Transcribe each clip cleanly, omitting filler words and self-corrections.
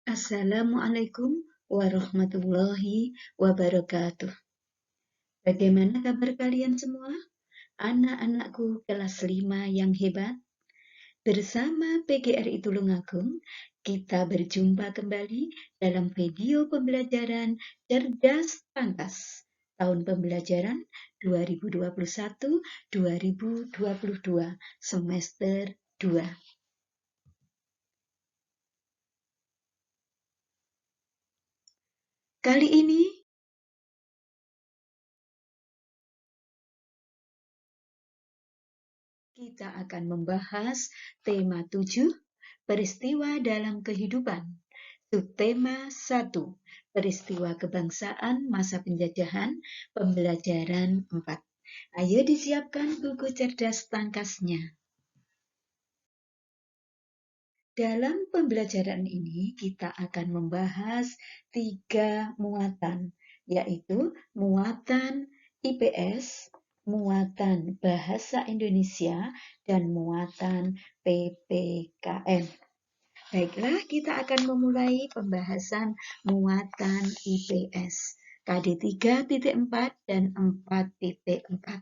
Assalamualaikum warahmatullahi wabarakatuh. Bagaimana kabar kalian semua? Anak-anakku kelas 5 yang hebat. Bersama PGRI Tulungagung, kita berjumpa kembali dalam video pembelajaran Cerdas Tangkas tahun pembelajaran 2021-2022 semester 2. Kali ini kita akan membahas tema 7, peristiwa dalam kehidupan. Subtema 1, peristiwa kebangsaan masa penjajahan, pembelajaran 4. Ayo disiapkan buku cerdas tangkasnya. Dalam pembelajaran ini kita akan membahas 3 muatan, yaitu muatan IPS, muatan Bahasa Indonesia, dan muatan PPKN. Baiklah, kita akan memulai pembahasan muatan IPS, KD 3.4 dan 4.4.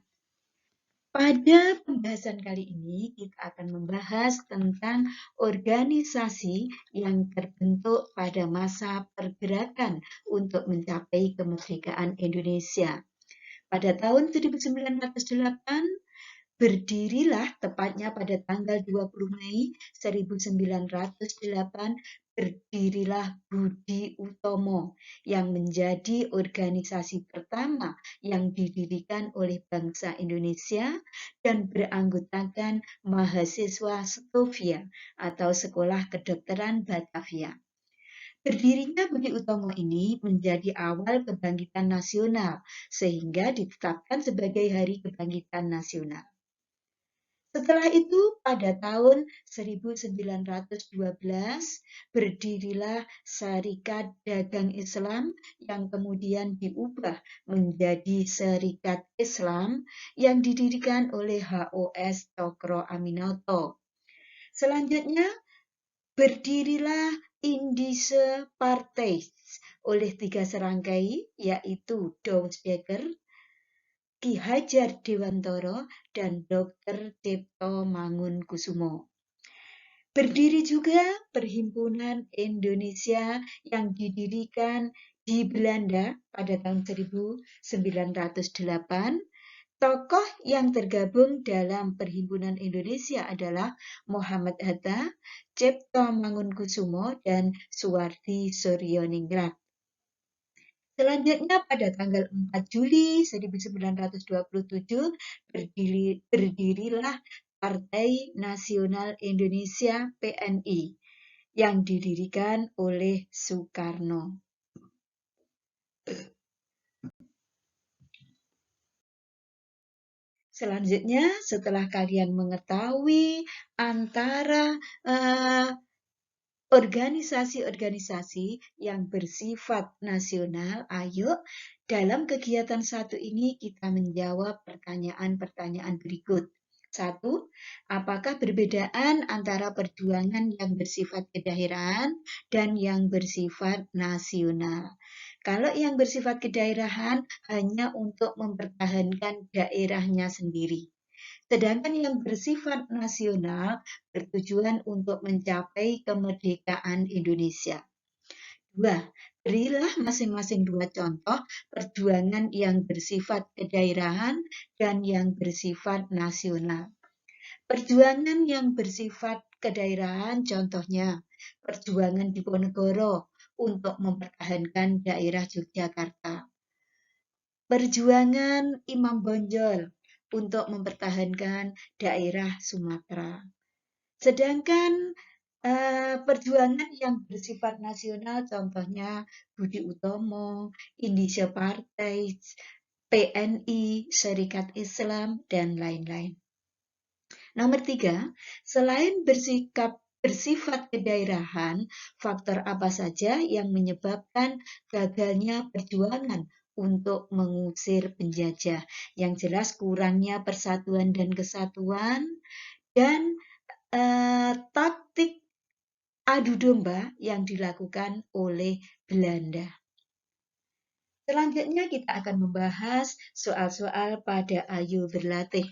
Pada pembahasan kali ini, kita akan membahas tentang organisasi yang terbentuk pada masa pergerakan untuk mencapai kemerdekaan Indonesia. Pada tahun 1908, berdirilah tepatnya pada tanggal 20 Mei 1908, berdirilah Budi Utomo yang menjadi organisasi pertama yang didirikan oleh bangsa Indonesia dan beranggotakan mahasiswa Stovia atau Sekolah Kedokteran Batavia. Berdirinya Budi Utomo ini menjadi awal kebangkitan nasional sehingga ditetapkan sebagai Hari Kebangkitan Nasional. Setelah itu, pada tahun 1912, berdirilah Serikat Dagang Islam yang kemudian diubah menjadi Serikat Islam yang didirikan oleh HOS Cokro Aminoto. Selanjutnya, berdirilah Indische Partij oleh 3 serangkai, yaitu Douwes-Dekker, Ki Hajar Dewantara, dan Dr. Cipto Mangunkusumo. Berdiri juga Perhimpunan Indonesia yang didirikan di Belanda pada tahun 1908. Tokoh yang tergabung dalam Perhimpunan Indonesia adalah Muhammad Hatta, Cipto Mangunkusumo, dan Suwardi Suryaningrat. Selanjutnya pada tanggal 4 Juli 1927 berdirilah Partai Nasional Indonesia PNI yang didirikan oleh Soekarno. Selanjutnya, setelah kalian mengetahui antara organisasi-organisasi yang bersifat nasional, ayo dalam kegiatan 1 ini kita menjawab pertanyaan-pertanyaan berikut. 1. Apakah perbedaan antara perjuangan yang bersifat kedaerahan dan yang bersifat nasional? Kalau yang bersifat kedaerahan hanya untuk mempertahankan daerahnya sendiri. Sedangkan yang bersifat nasional bertujuan untuk mencapai kemerdekaan Indonesia. 2. Berilah masing-masing 2 contoh perjuangan yang bersifat kedaerahan dan yang bersifat nasional. Perjuangan yang bersifat kedaerahan contohnya perjuangan Diponegoro untuk mempertahankan daerah Yogyakarta. Perjuangan Imam Bonjol untuk mempertahankan daerah Sumatera. Sedangkan perjuangan yang bersifat nasional contohnya Budi Utomo, Indische Partij, PNI, Serikat Islam, dan lain-lain. Nomor 3, selain bersifat kedaerahan, faktor apa saja yang menyebabkan gagalnya perjuangan untuk mengusir penjajah? Yang jelas kurangnya persatuan dan kesatuan dan taktik adu domba yang dilakukan oleh Belanda. Selanjutnya kita akan membahas soal-soal pada Ayo Berlatih.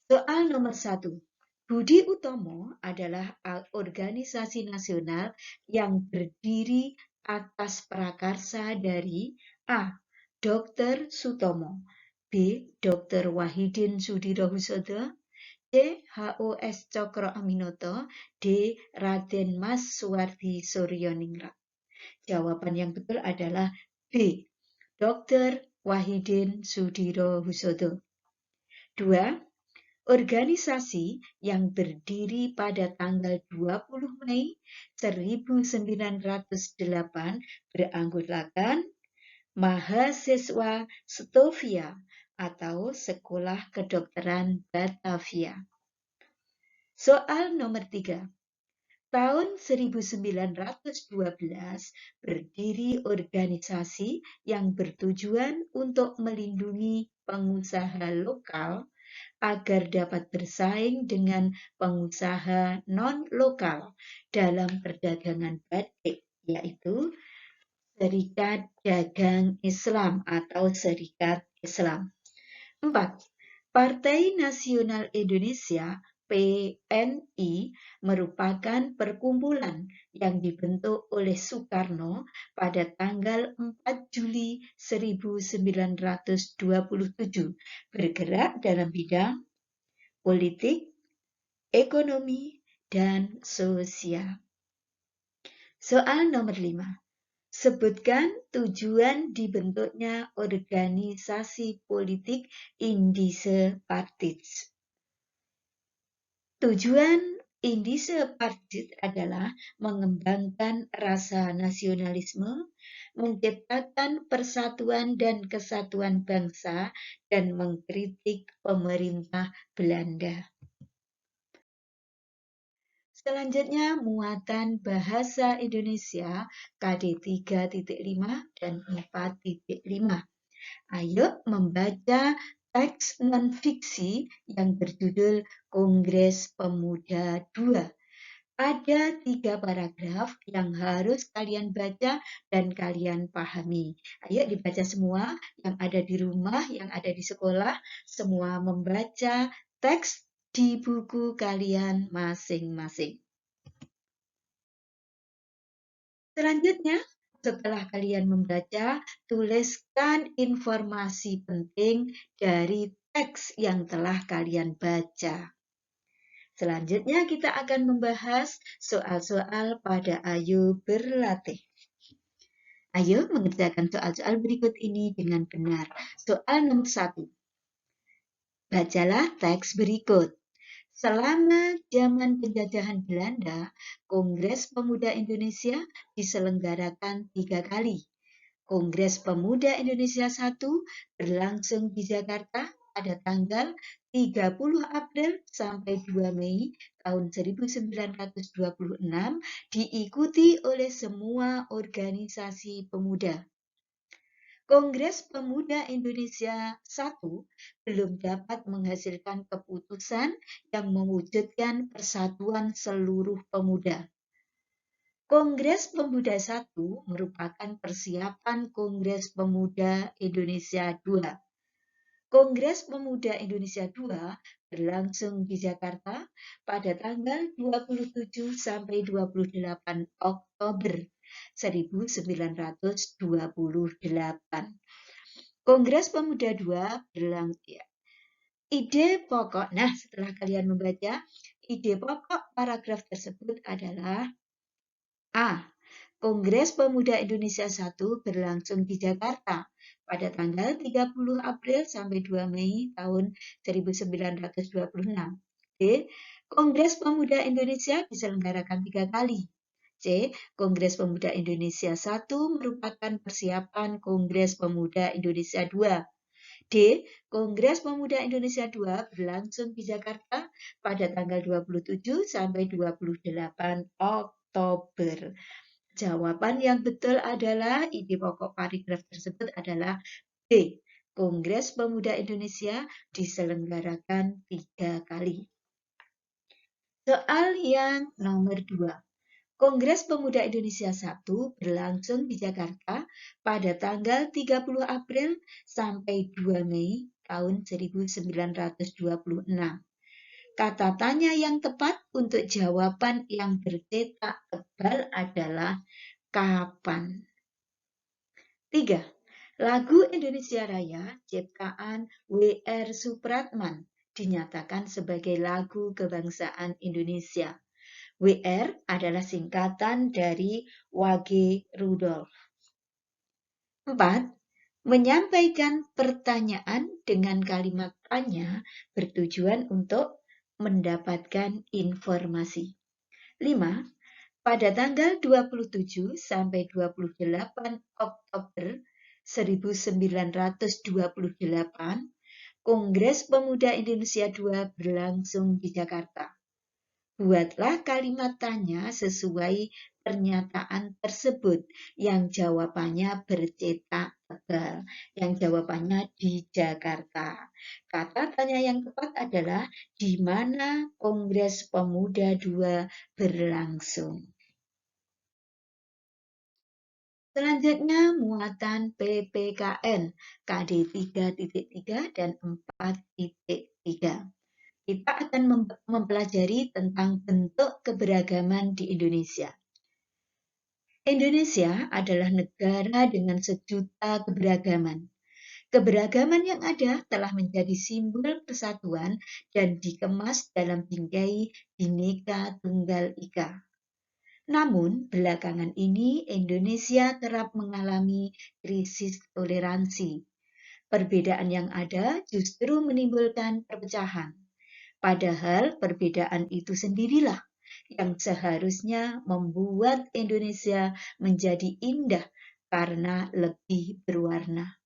Soal nomor 1. Budi Utomo adalah organisasi nasional yang berdiri atas prakarsa dari A. Dr. Sutomo, B. Dr. Wahidin Sudirohusodo, C. H.O.S. Cokro Aminoto, D. Raden Mas Suwardi Suryaningrat. Jawaban yang betul adalah B. Dr. Wahidin Sudirohusodo. 2. Organisasi yang berdiri pada tanggal 20 Mei 1908 beranggotakan Mahasiswa Stovia atau Sekolah Kedokteran Batavia. Soal nomor 3. Tahun 1912 berdiri organisasi yang bertujuan untuk melindungi pengusaha lokal agar dapat bersaing dengan pengusaha non-lokal dalam perdagangan batik, yaitu Serikat Dagang Islam atau Serikat Islam. 4. Partai Nasional Indonesia PNI merupakan perkumpulan yang dibentuk oleh Soekarno pada tanggal 4 Juli 1927, bergerak dalam bidang politik, ekonomi, dan sosial. Soal nomor 5. Sebutkan tujuan dibentuknya organisasi politik Indische Partij. Tujuan Indische Partij adalah mengembangkan rasa nasionalisme, menciptakan persatuan dan kesatuan bangsa, dan mengkritik pemerintah Belanda. Selanjutnya, muatan bahasa Indonesia KD 3.5 dan 4.5. Ayo membaca teks non-fiksi yang berjudul Kongres Pemuda 2. Ada 3 paragraf yang harus kalian baca dan kalian pahami. Ayo dibaca semua, yang ada di rumah, yang ada di sekolah, semua membaca teks di buku kalian masing-masing. Selanjutnya, setelah kalian membaca, tuliskan informasi penting dari teks yang telah kalian baca. Selanjutnya kita akan membahas soal-soal pada Ayo Berlatih. Ayo mengerjakan soal-soal berikut ini dengan benar. Soal nomor 1. Bacalah teks berikut. Selama zaman penjajahan Belanda, Kongres Pemuda Indonesia diselenggarakan 3 kali. Kongres Pemuda Indonesia 1 berlangsung di Jakarta pada tanggal 30 April sampai 2 Mei tahun 1926, diikuti oleh semua organisasi pemuda. Kongres Pemuda Indonesia I belum dapat menghasilkan keputusan yang mewujudkan persatuan seluruh pemuda. Kongres Pemuda I merupakan persiapan Kongres Pemuda Indonesia II. Kongres Pemuda Indonesia II berlangsung di Jakarta pada tanggal 27 sampai 28 Oktober 1928. Kongres Pemuda II berlangsung. Ide pokok, setelah kalian membaca, ide pokok paragraf tersebut adalah A. Kongres Pemuda Indonesia I berlangsung di Jakarta pada tanggal 30 April sampai 2 Mei tahun 1926. B. Kongres Pemuda Indonesia diselenggarakan 3 kali. C. Kongres Pemuda Indonesia I merupakan persiapan Kongres Pemuda Indonesia II. D. Kongres Pemuda Indonesia II berlangsung di Jakarta pada tanggal 27 sampai 28 Oktober. Jawaban yang betul adalah ide pokok paragraf tersebut adalah B. Kongres Pemuda Indonesia diselenggarakan 3 kali. Soal yang nomor 2. Kongres Pemuda Indonesia I berlangsung di Jakarta pada tanggal 30 April sampai 2 Mei tahun 1926. Kata tanya yang tepat untuk jawaban yang bercetak tebal adalah kapan. 3. Lagu Indonesia Raya ciptaan W.R. Supratman dinyatakan sebagai lagu kebangsaan Indonesia. WR adalah singkatan dari Wage Rudolf. 4. Menyampaikan pertanyaan dengan kalimat tanya bertujuan untuk mendapatkan informasi. 5. Pada tanggal 27 sampai 28 Oktober 1928, Kongres Pemuda Indonesia II berlangsung di Jakarta. Buatlah kalimat tanya sesuai pernyataan tersebut yang jawabannya bercetak tebal, yang jawabannya di Jakarta. Kata tanya yang tepat adalah di mana Kongres Pemuda II berlangsung. Selanjutnya muatan PPKN KD 3.3 dan 4.3. Kita akan mempelajari tentang bentuk keberagaman di Indonesia. Indonesia adalah negara dengan sejuta keberagaman. Keberagaman yang ada telah menjadi simbol persatuan dan dikemas dalam bingkai Bhinneka Tunggal Ika. Namun, belakangan ini Indonesia kerap mengalami krisis toleransi. Perbedaan yang ada justru menimbulkan perpecahan. Padahal perbedaan itu sendirilah yang seharusnya membuat Indonesia menjadi indah karena lebih berwarna.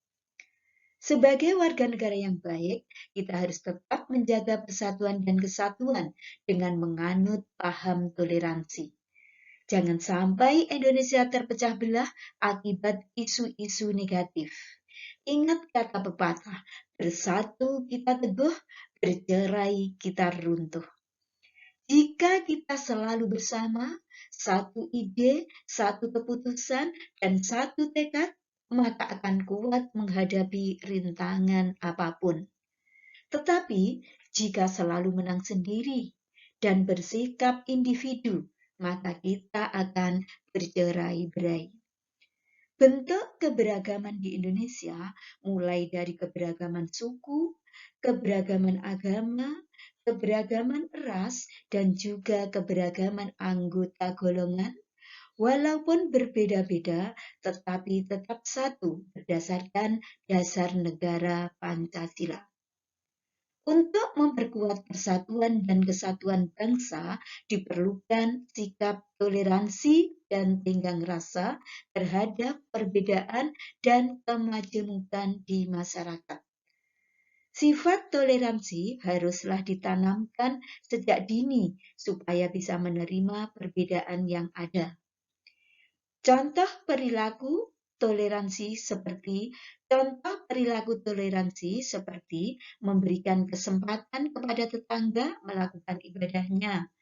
Sebagai warga negara yang baik, kita harus tetap menjaga persatuan dan kesatuan dengan menganut paham toleransi. Jangan sampai Indonesia terpecah belah akibat isu-isu negatif. Ingat kata pepatah, bersatu kita teguh, bercerai kita runtuh. Jika kita selalu bersama, satu ide, satu keputusan, dan satu tekad, maka akan kuat menghadapi rintangan apapun. Tetapi, jika selalu menang sendiri dan bersikap individu, maka kita akan bercerai-berai. Bentuk keberagaman di Indonesia mulai dari keberagaman suku, keberagaman agama, keberagaman ras, dan juga keberagaman anggota golongan, walaupun berbeda-beda tetapi tetap satu berdasarkan dasar negara Pancasila. Untuk memperkuat persatuan dan kesatuan bangsa, diperlukan sikap toleransi dan tenggang rasa terhadap perbedaan dan kemajemukan di masyarakat. Sifat toleransi haruslah ditanamkan sejak dini supaya bisa menerima perbedaan yang ada. Contoh perilaku toleransi seperti memberikan kesempatan kepada tetangga melakukan ibadahnya,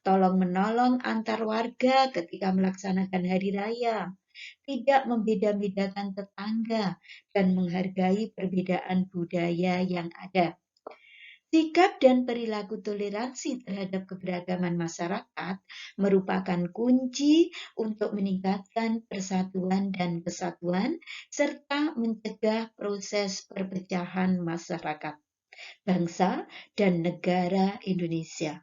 tolong-menolong antar warga ketika melaksanakan hari raya, tidak membeda-bedakan tetangga, dan menghargai perbedaan budaya yang ada. Sikap dan perilaku toleransi terhadap keberagaman masyarakat merupakan kunci untuk meningkatkan persatuan dan kesatuan serta mencegah proses perpecahan masyarakat, bangsa, dan negara Indonesia.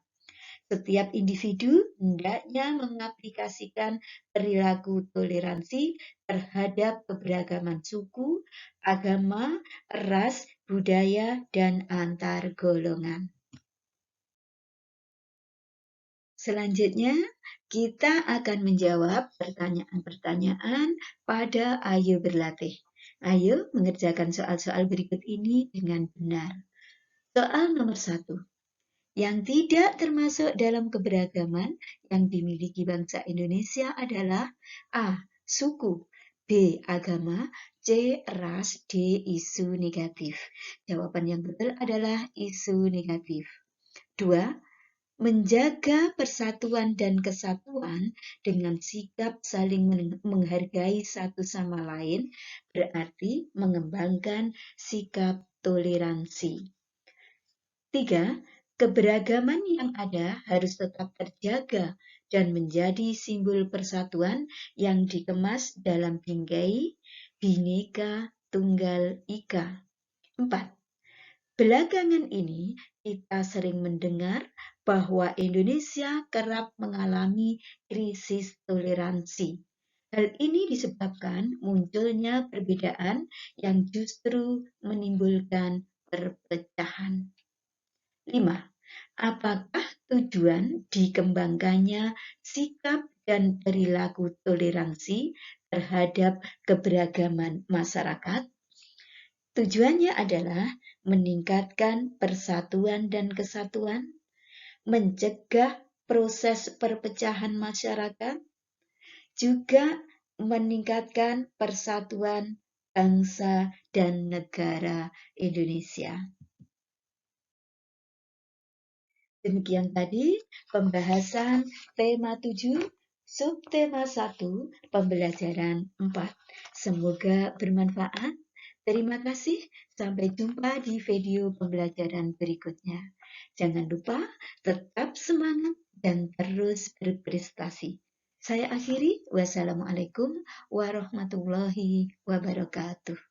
Setiap individu hendaknya mengaplikasikan perilaku toleransi terhadap keberagaman suku, agama, ras, budaya, dan antar golongan. Selanjutnya, kita akan menjawab pertanyaan-pertanyaan pada Ayo Berlatih. Ayo mengerjakan soal-soal berikut ini dengan benar. Soal nomor 1. Yang tidak termasuk dalam keberagaman yang dimiliki bangsa Indonesia adalah A. Suku, B. Agama, C. Ras, D. Isu negatif. Jawaban yang betul adalah isu negatif. 2. Menjaga persatuan dan kesatuan dengan sikap saling menghargai satu sama lain berarti mengembangkan sikap toleransi. 3. Keberagaman yang ada harus tetap terjaga dan menjadi simbol persatuan yang dikemas dalam bingkai Bhinneka Tunggal Ika. 4. Belakangan ini kita sering mendengar bahwa Indonesia kerap mengalami krisis toleransi. Hal ini disebabkan munculnya perbedaan yang justru menimbulkan perpecahan. 5. Apakah tujuan dikembangkannya sikap dan perilaku toleransi terhadap keberagaman masyarakat? Tujuannya adalah meningkatkan persatuan dan kesatuan, mencegah proses perpecahan masyarakat, juga meningkatkan persatuan bangsa dan negara Indonesia. Demikian tadi pembahasan tema 7, subtema 1, pembelajaran 4. Semoga bermanfaat. Terima kasih, sampai jumpa di video pembelajaran berikutnya. Jangan lupa tetap semangat dan terus berprestasi. Saya akhiri, wassalamualaikum warahmatullahi wabarakatuh.